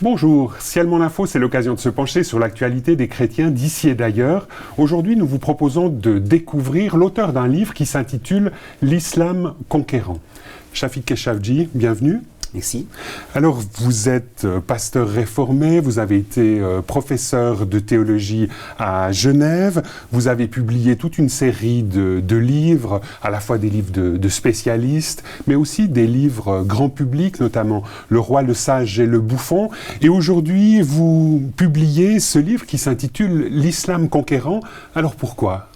Bonjour, Ciel Mon Info, c'est l'occasion de se pencher sur l'actualité des chrétiens d'ici et d'ailleurs. Aujourd'hui, nous vous proposons de découvrir l'auteur d'un livre qui s'intitule « L'Islam conquérant ». Shafik Keshavji, bienvenue. Merci. Alors, vous êtes pasteur réformé, vous avez été professeur de théologie à Genève, vous avez publié toute une série de livres, à la fois des livres de spécialistes, mais aussi des livres grand public, notamment Le Roi, le Sage et le Bouffon. Et aujourd'hui, vous publiez ce livre qui s'intitule « L'Islam conquérant ». Alors pourquoi ?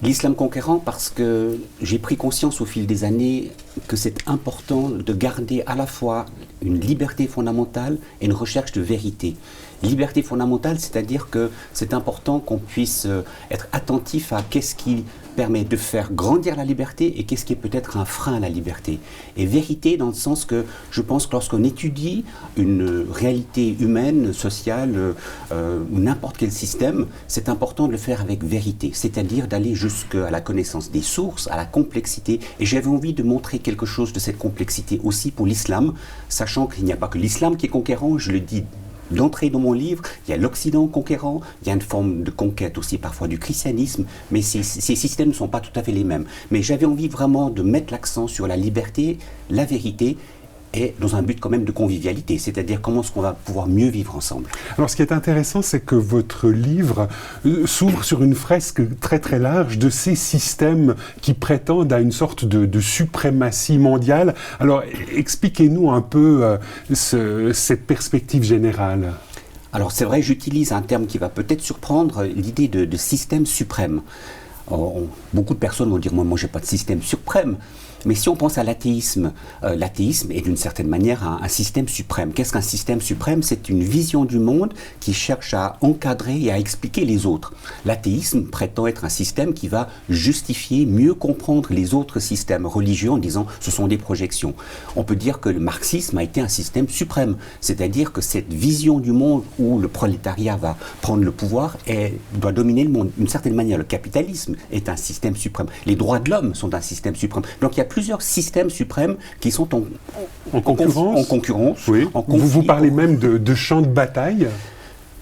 L'islam conquérant parce que j'ai pris conscience au fil des années que c'est important de garder à la fois une liberté fondamentale et une recherche de vérité. Liberté fondamentale, c'est-à-dire que c'est important qu'on puisse être attentif à qu'est-ce qui permet de faire grandir la liberté et qu'est-ce qui est peut-être un frein à la liberté. Et vérité dans le sens que je pense que lorsqu'on étudie une réalité humaine, sociale, ou n'importe quel système, c'est important de le faire avec vérité, c'est-à-dire d'aller jusqu'à la connaissance des sources, à la complexité. Et j'avais envie de montrer quelque chose de cette complexité aussi pour l'islam, sachant qu'il n'y a pas que l'islam qui est conquérant, je le dis d'entrée dans mon livre, il y a l'Occident conquérant, il y a une forme de conquête aussi parfois du christianisme, mais ces systèmes ne sont pas tout à fait les mêmes. Mais j'avais envie vraiment de mettre l'accent sur la liberté, la vérité, et dans un but quand même de convivialité, c'est-à-dire comment est-ce qu'on va pouvoir mieux vivre ensemble. Alors ce qui est intéressant, c'est que votre livre s'ouvre sur une fresque très très large de ces systèmes qui prétendent à une sorte de suprématie mondiale. Alors expliquez-nous un peu cette perspective générale. Alors c'est vrai, j'utilise un terme qui va peut-être surprendre, l'idée de système suprême. Beaucoup de personnes vont dire « moi j'ai pas de système suprême ». Mais si on pense à l'athéisme, l'athéisme est d'une certaine manière un système suprême. Qu'est-ce qu'un système suprême ? C'est une vision du monde qui cherche à encadrer et à expliquer les autres. L'athéisme prétend être un système qui va justifier, mieux comprendre les autres systèmes religieux en disant ce sont des projections. On peut dire que le marxisme a été un système suprême, c'est-à-dire que cette vision du monde où le prolétariat va prendre le pouvoir doit dominer le monde. D'une certaine manière, le capitalisme est un système suprême. Les droits de l'homme sont un système suprême. Donc il y a plusieurs systèmes suprêmes qui sont en concurrence. Oui. Vous parlez même de champ de bataille.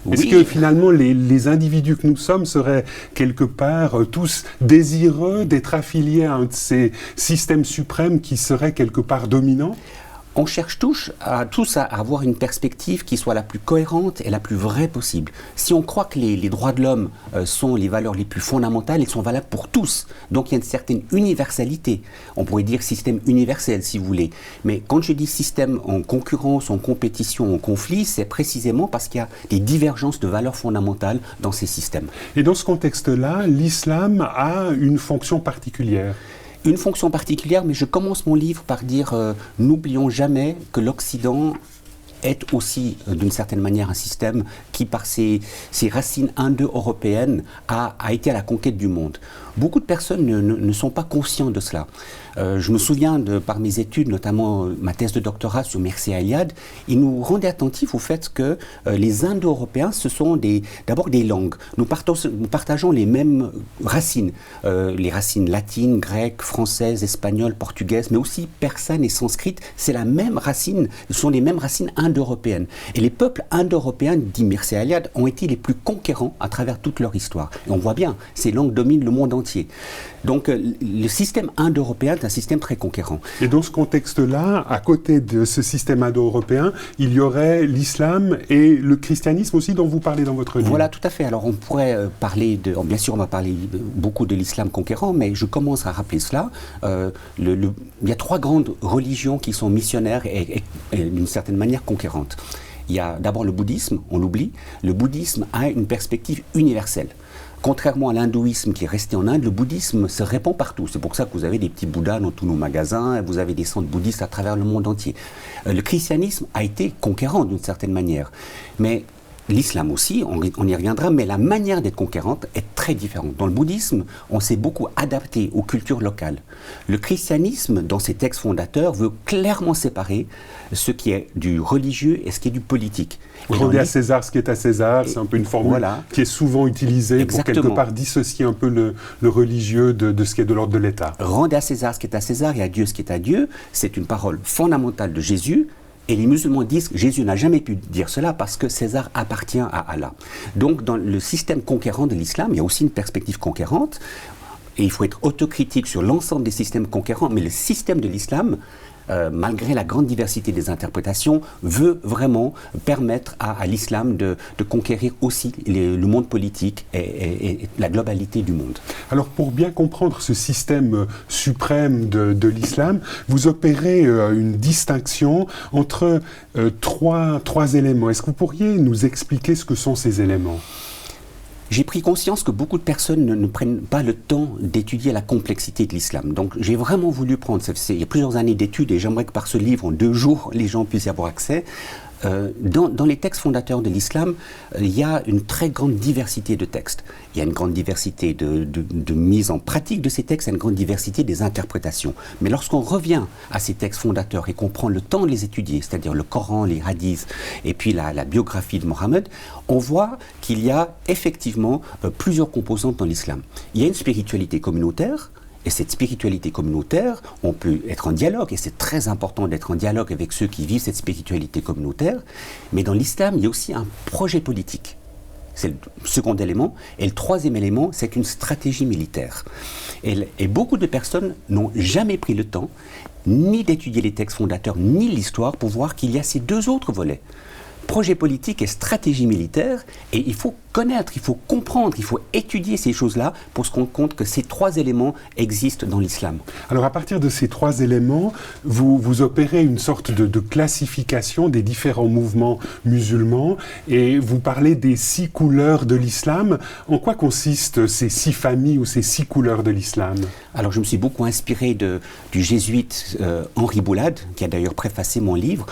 Oui. Est-ce que finalement les individus que nous sommes seraient quelque part tous désireux d'être affiliés à un de ces systèmes suprêmes qui serait quelque part dominant ? On cherche tous à avoir une perspective qui soit la plus cohérente et la plus vraie possible. Si on croit que les droits de l'homme sont les valeurs les plus fondamentales, ils sont valables pour tous. Donc il y a une certaine universalité. On pourrait dire système universel si vous voulez. Mais quand je dis système en concurrence, en compétition, en conflit, c'est précisément parce qu'il y a des divergences de valeurs fondamentales dans ces systèmes. Et dans ce contexte-là, l'islam a une fonction particulière. Une fonction particulière, mais je commence mon livre par dire n'oublions jamais que l'Occident est aussi, d'une certaine manière, un système qui, par ses racines indo-européennes, a été à la conquête du monde. Beaucoup de personnes ne sont pas conscients de cela. Je me souviens, par mes études, notamment ma thèse de doctorat sur Mircea Eliade, il nous rendait attentifs au fait que les Indo-Européens, ce sont d'abord des langues. Nous partageons les mêmes racines, les racines latines, grecques, françaises, espagnoles, portugaises, mais aussi persanes et sanskrites. C'est la même racine, ce sont les mêmes racines indo-européennes. Et les peuples indo-européens, dit Mircea Eliade, ont été les plus conquérants à travers toute leur histoire. Et on voit bien, ces langues dominent le monde entier. Donc le système indo-européen est un système très conquérant. Et dans ce contexte-là, à côté de ce système indo-européen, il y aurait l'islam et le christianisme aussi dont vous parlez dans votre livre. Voilà, tout à fait. Alors on pourrait parler bien sûr on va parler beaucoup de l'islam conquérant, mais je commence à rappeler cela. Il y a trois grandes religions qui sont missionnaires et d'une certaine manière conquérantes. Il y a d'abord le bouddhisme, on l'oublie. Le bouddhisme a une perspective universelle. Contrairement à l'hindouisme qui est resté en Inde, le bouddhisme se répand partout. C'est pour ça que vous avez des petits bouddhas dans tous nos magasins, et vous avez des centres bouddhistes à travers le monde entier. Le christianisme a été conquérant d'une certaine manière. Mais l'islam aussi, on y reviendra, mais la manière d'être conquérante est très différente. Dans le bouddhisme, on s'est beaucoup adapté aux cultures locales. Le christianisme, dans ses textes fondateurs, veut clairement séparer ce qui est du religieux et ce qui est du politique. Rendez à César ce qui est à César, c'est un peu une formule qui est souvent utilisée. Exactement. Pour quelque part dissocier un peu le religieux de ce qui est de l'ordre de l'État. Rendez à César ce qui est à César et à Dieu ce qui est à Dieu, c'est une parole fondamentale de Jésus. Et les musulmans disent que Jésus n'a jamais pu dire cela parce que César appartient à Allah. Donc dans le système conquérant de l'islam, il y a aussi une perspective conquérante. Et il faut être autocritique sur l'ensemble des systèmes conquérants, mais le système de l'islam, malgré la grande diversité des interprétations, veut vraiment permettre à l'islam de conquérir aussi le monde politique et la globalité du monde. Alors pour bien comprendre ce système suprême de l'islam, vous opérez une distinction entre trois éléments. Est-ce que vous pourriez nous expliquer ce que sont ces éléments ? J'ai pris conscience que beaucoup de personnes ne prennent pas le temps d'étudier la complexité de l'islam. Donc j'ai vraiment voulu prendre, il y a plusieurs années d'études et j'aimerais que par ce livre, en 2 jours, les gens puissent y avoir accès. Dans les textes fondateurs de l'islam, il y a une très grande diversité de textes. Il y a une grande diversité de mise en pratique de ces textes, il y a une grande diversité des interprétations. Mais lorsqu'on revient à ces textes fondateurs et qu'on prend le temps de les étudier, c'est-à-dire le Coran, les hadiths et puis la biographie de Mohammed, on voit qu'il y a effectivement plusieurs composantes dans l'islam. Il y a une spiritualité communautaire. Et cette spiritualité communautaire, on peut être en dialogue, et c'est très important d'être en dialogue avec ceux qui vivent cette spiritualité communautaire. Mais dans l'islam, il y a aussi un projet politique. C'est le second élément. Et le troisième élément, c'est une stratégie militaire. Et beaucoup de personnes n'ont jamais pris le temps ni d'étudier les textes fondateurs, ni l'histoire, pour voir qu'il y a ces 2 autres volets. Projet politique et stratégie militaire, et il faut connaître, il faut comprendre, il faut étudier ces choses-là pour se rendre compte que ces 3 éléments existent dans l'islam. Alors à partir de ces 3 éléments, vous opérez une sorte de classification des différents mouvements musulmans et vous parlez des 6 couleurs de l'islam. En quoi consistent ces 6 familles ou ces 6 couleurs de l'islam ? Alors je me suis beaucoup inspiré du jésuite Henri Boulade, qui a d'ailleurs préfacé mon livre,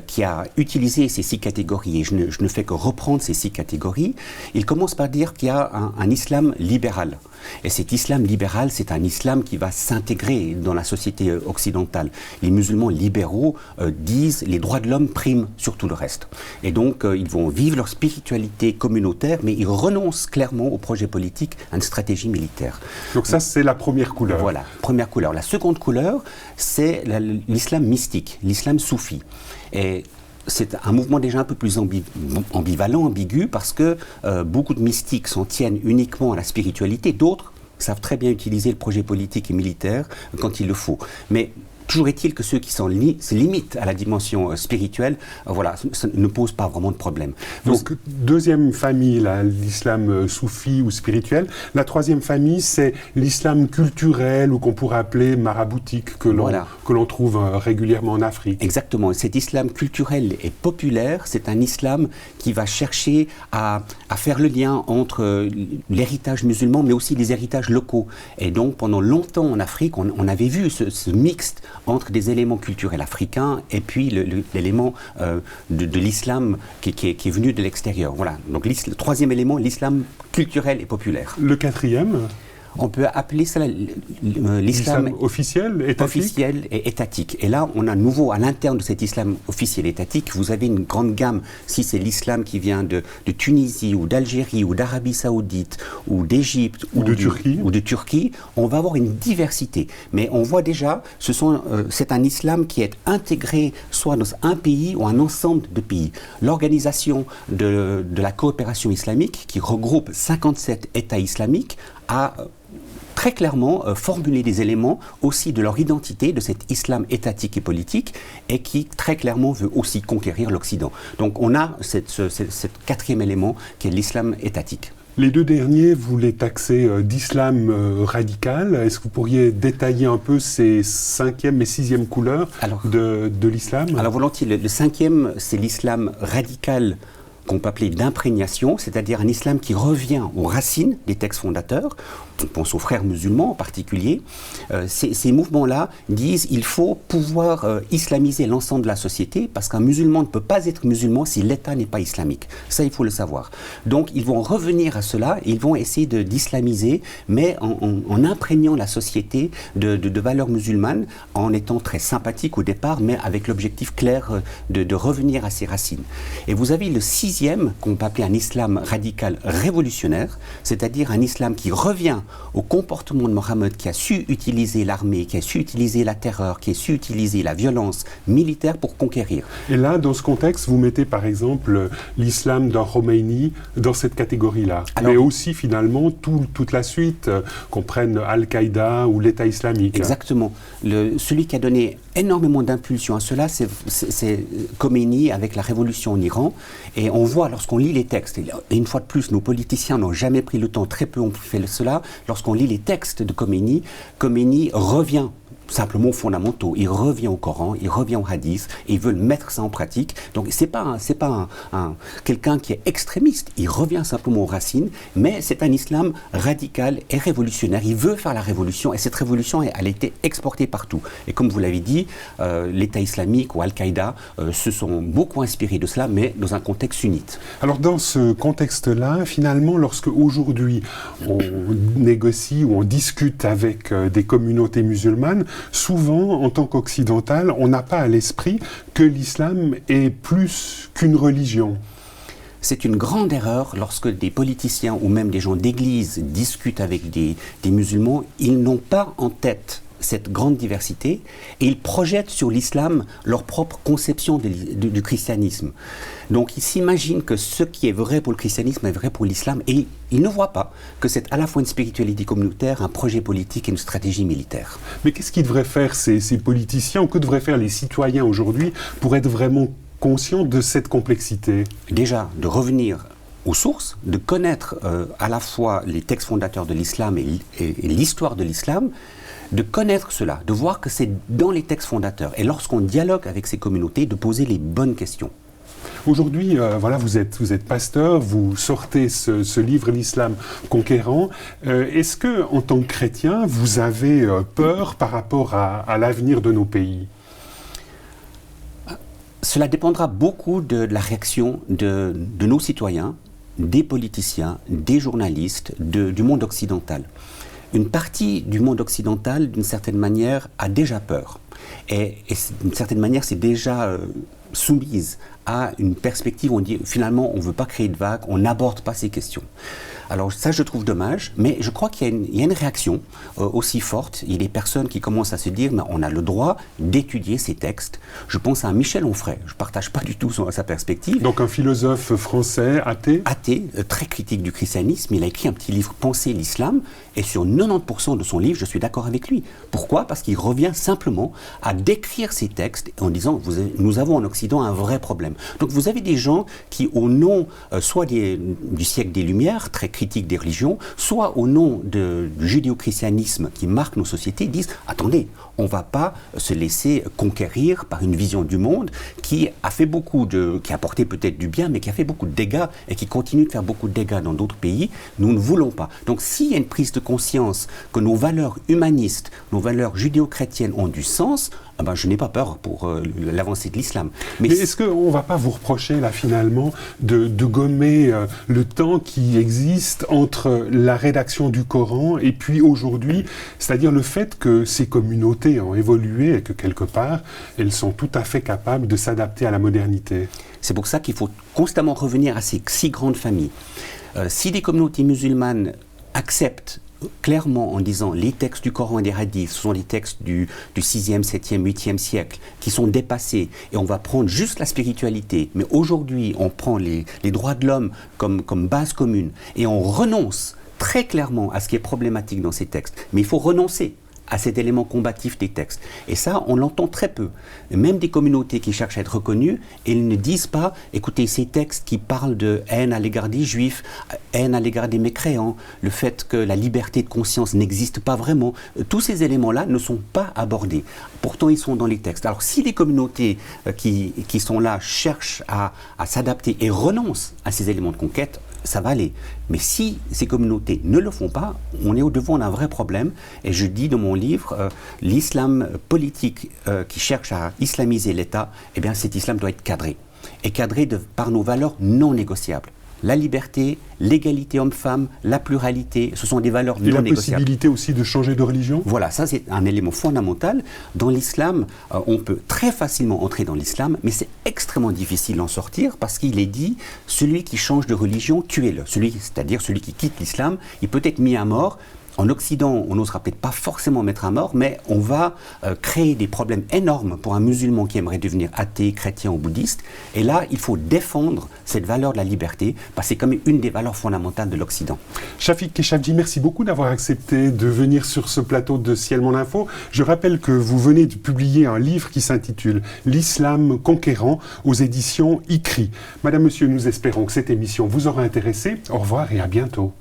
qui a utilisé ces 6 catégories, et je ne fais que reprendre ces 6 catégories. Il commence par dire qu'il y a un islam libéral. Et cet islam libéral, c'est un islam qui va s'intégrer dans la société occidentale. Les musulmans libéraux disent les droits de l'homme priment sur tout le reste. Et donc, ils vont vivre leur spiritualité communautaire, mais ils renoncent clairement au projet politique, à une stratégie militaire. Donc ça, c'est la première couleur. Voilà, première couleur. La seconde couleur, c'est l'islam mystique, l'islam soufi. Et c'est un mouvement déjà un peu plus ambivalent, ambigu, parce que beaucoup de mystiques s'en tiennent uniquement à la spiritualité, d'autres savent très bien utiliser le projet politique et militaire quand il le faut. Mais toujours est-il que ceux qui se limitent à la dimension spirituelle, ça ne pose pas vraiment de problème. Donc, deuxième famille, l'islam soufi ou spirituel. La troisième famille, c'est l'islam culturel ou qu'on pourrait appeler maraboutique, que l'on trouve régulièrement en Afrique. Exactement. Cet islam culturel et populaire, c'est un islam qui va chercher à faire le lien entre l'héritage musulman, mais aussi les héritages locaux. Et donc, pendant longtemps en Afrique, on avait vu ce mixte entre des éléments culturels africains et puis l'élément de l'islam qui est venu de l'extérieur. Voilà. Donc le troisième élément, l'islam culturel et populaire. Le quatrième ? On peut appeler ça l'islam officiel, étatique. Officiel et étatique. Et là, on a nouveau, à l'interne de cet islam officiel et étatique, vous avez une grande gamme. Si c'est l'islam qui vient de Tunisie, ou d'Algérie, ou d'Arabie Saoudite, ou d'Égypte, ou de Turquie, on va avoir une diversité. Mais on voit déjà, c'est un islam qui est intégré soit dans un pays ou un ensemble de pays. L'organisation de la coopération islamique, qui regroupe 57 États islamiques, a très clairement formuler des éléments aussi de leur identité, de cet islam étatique et politique, et qui très clairement veut aussi conquérir l'Occident. Donc on a ce quatrième élément qui est l'islam étatique. Les 2 derniers, vous les taxez d'islam radical. Est-ce que vous pourriez détailler un peu ces 5e et 6e couleurs de l'islam ? Alors volontiers, le 5e, c'est l'islam radical qu'on peut appeler d'imprégnation, c'est-à-dire un islam qui revient aux racines des textes fondateurs. On pense aux frères musulmans en particulier. Ces mouvements-là disent qu'il faut pouvoir islamiser l'ensemble de la société, parce qu'un musulman ne peut pas être musulman si l'État n'est pas islamique. Ça, il faut le savoir. Donc, ils vont revenir à cela, et ils vont essayer d'islamiser, mais en imprégnant la société de valeurs musulmanes, en étant très sympathique au départ, mais avec l'objectif clair de revenir à ses racines. Et vous avez le 6e 6e, qu'on peut appeler un islam radical révolutionnaire, c'est-à-dire un islam qui revient au comportement de Mohammed, qui a su utiliser l'armée, qui a su utiliser la terreur, qui a su utiliser la violence militaire pour conquérir. Et là, dans ce contexte, vous mettez par exemple l'islam d'un Khomeini dans cette catégorie-là. Mais aussi finalement toute la suite, qu'on prenne Al-Qaïda ou l'État islamique. Exactement. Celui qui a donné énormément d'impulsion à cela, c'est Khomeini avec la révolution en Iran. Et on voit lorsqu'on lit les textes, et une fois de plus, nos politiciens n'ont jamais pris le temps, très peu ont fait cela, lorsqu'on lit les textes de Khomeini, Khomeini revient simplement aux fondamentaux. Il revient au Coran, il revient au Hadith, et il veut mettre ça en pratique. Donc c'est pas quelqu'un qui est extrémiste. Il revient simplement aux racines, mais c'est un islam radical et révolutionnaire. Il veut faire la révolution, et cette révolution, elle a été exportée partout. Et comme vous l'avez dit, l'État islamique ou Al-Qaïda se sont beaucoup inspirés de cela, mais dans un contexte sunnite. Alors dans ce contexte-là, finalement, lorsque aujourd'hui on négocie ou on discute avec des communautés musulmanes, souvent, en tant qu'occidental, on n'a pas à l'esprit que l'islam est plus qu'une religion. C'est une grande erreur lorsque des politiciens ou même des gens d'église discutent avec des musulmans. Ils n'ont pas en tête cette grande diversité et ils projettent sur l'islam leur propre conception du christianisme. Donc ils s'imaginent que ce qui est vrai pour le christianisme est vrai pour l'islam et ils ne voient pas que c'est à la fois une spiritualité communautaire, un projet politique et une stratégie militaire. Mais qu'est-ce qu'ils devraient faire ces politiciens ou que devraient faire les citoyens aujourd'hui pour être vraiment conscients de cette complexité? Déjà, de revenir aux sources, de connaître à la fois les textes fondateurs de l'islam et l'histoire de l'islam, de connaître cela, de voir que c'est dans les textes fondateurs. Et lorsqu'on dialogue avec ces communautés, de poser les bonnes questions. Aujourd'hui, voilà, vous êtes pasteur, vous sortez ce livre, l'Islam conquérant. Est-ce que, en tant que chrétien, vous avez peur par rapport à l'avenir de nos pays? Cela dépendra beaucoup de la réaction de nos citoyens, des politiciens, des journalistes, du monde occidental. Une partie du monde occidental, d'une certaine manière, a déjà peur. Et d'une certaine manière, c'est déjà soumise à une perspective où on dit finalement on ne veut pas créer de vagues, on n'aborde pas ces questions. Alors ça je trouve dommage, mais je crois qu'il y a une réaction aussi forte. Il y a des personnes qui commencent à se dire mais on a le droit d'étudier ces textes. Je pense à un Michel Onfray, je ne partage pas du tout sa perspective. Donc un philosophe français, athée? Athée, très critique du christianisme, il a écrit un petit livre Penser l'islam, et sur 90% de son livre je suis d'accord avec lui. Pourquoi? Parce qu'il revient simplement à décrire ces textes en disant nous avons en Occident un vrai problème. Donc vous avez des gens qui au nom soit du siècle des Lumières, très critique des religions, soit au nom du judéo-christianisme qui marque nos sociétés, disent « Attendez, on ne va pas se laisser conquérir par une vision du monde qui a apporté peut-être du bien, mais qui a fait beaucoup de dégâts et qui continue de faire beaucoup de dégâts dans d'autres pays. Nous ne voulons pas. » Donc s'il y a une prise de conscience que nos valeurs humanistes, nos valeurs judéo-chrétiennes ont du sens, je n'ai pas peur pour l'avancée de l'islam. Mais est-ce qu'on ne va pas vous reprocher, là, finalement, de gommer le temps qui existe entre la rédaction du Coran et puis aujourd'hui, c'est-à-dire le fait que ces communautés ont évolué et que, quelque part, elles sont tout à fait capables de s'adapter à la modernité? C'est pour ça qu'il faut constamment revenir à ces 6 grandes familles. Si des communautés musulmanes acceptent clairement en disant les textes du Coran et des hadiths, ce sont les textes du 6e, 7e, 8e siècle qui sont dépassés et on va prendre juste la spiritualité, mais aujourd'hui on prend les droits de l'homme comme base commune et on renonce très clairement à ce qui est problématique dans ces textes. Mais il faut renoncer à cet élément combatif des textes. Et ça, on l'entend très peu. Même des communautés qui cherchent à être reconnues, ils ne disent pas, écoutez, ces textes qui parlent de haine à l'égard des juifs, haine à l'égard des mécréants, le fait que la liberté de conscience n'existe pas vraiment, tous ces éléments-là ne sont pas abordés. Pourtant, ils sont dans les textes. Alors, si les communautés qui sont là cherchent à s'adapter et renoncent à ces éléments de conquête, ça va aller. Mais si ces communautés ne le font pas, on est au-devant d'un vrai problème. Et je dis dans mon livre, l'islam politique qui cherche à islamiser l'État, eh bien cet islam doit être cadré. Et cadré par nos valeurs non négociables. la liberté, l'égalité homme-femme, la pluralité, ce sont des valeurs non négociables. Et la possibilité aussi de changer de religion? Voilà, ça c'est un élément fondamental. Dans l'islam, on peut très facilement entrer dans l'islam, mais c'est extrêmement difficile d'en sortir parce qu'il est dit, celui qui change de religion, tuez-le. C'est-à-dire celui qui quitte l'islam, il peut être mis à mort. En Occident, on n'osera peut-être pas forcément mettre à mort, mais on va créer des problèmes énormes pour un musulman qui aimerait devenir athée, chrétien ou bouddhiste. Et là, il faut défendre cette valeur de la liberté, parce que c'est quand même une des valeurs fondamentales de l'Occident. Chafik Keshavji, merci beaucoup d'avoir accepté de venir sur ce plateau de Ciel Monde Info. Je rappelle que vous venez de publier un livre qui s'intitule « L'islam conquérant » aux éditions ICRI. Madame, Monsieur, nous espérons que cette émission vous aura intéressé. Au revoir et à bientôt.